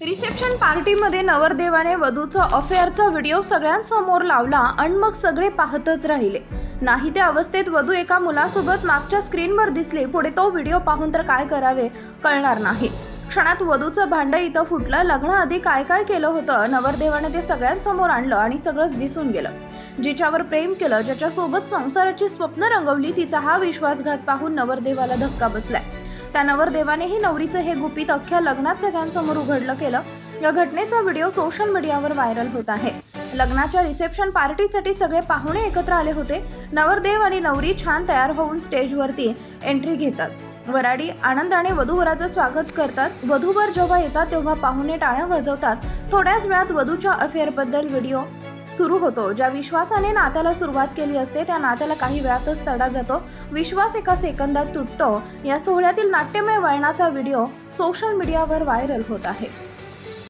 Reception पार्टीमध्ये नवरदेवाने वधूचा अफेअरचा video सगळ्यांसमोर लावला आणि मग सगळे पाहतच राहिले. नाही त्या अवस्थेत वधू एका मुलासोबत मागच्या स्क्रीनवर दिसली. पुढे तो व्हिडिओ पाहून तर काय करावे कळणार नाही. क्षणात वधूचं भांडं इथं फुटलं. लग्नाआधी काय काय केलं होतं नवरदेवाने ते सगळ्यांसमोर आणलं आणि सगळंच दिसून गेलं. जिच्यावर प्रेम केलं, ज्याच्यासोबत संसाराची स्वप्न रंगवली, तिचा हा विश्वासघात पाहून नवरदेवाला धक्का बसलाय. त्या नवरदेवानेही नवरीचं हे गुपित अख्ख्या लग्नात सगळ्यांसमोर उघडलं केलं. या घटनेचा व्हिडिओ सोशल मीडियावर व्हायरल होत आहे. लग्नाच्या रिसेप्शन पार्टीसाठी सगळे पाहुणे एकत्र आले होते. नवरदेव आणि नवरी छान तयार होऊन स्टेजवरती एंट्री घेतात. वराडी आनंदाने वधूवराचं स्वागत करतात. वधूवर जेव्हा येतात तेव्हा पाहुणे टाळ्या वाजवतात. थोड्याच वेळात वधूच्या अफेअरबद्दल व्हिडिओ सुरू होतो. ज्या विश्वासाने नात्याला सुरुवात केली असते त्या नात्याला काही वेळातच तडा जातो. विश्वास एका सेकंदात तुटतो. या सोहळ्यातील नाट्यमय वळणाचा व्हिडिओ सोशल मीडियावर व्हायरल होत आहे.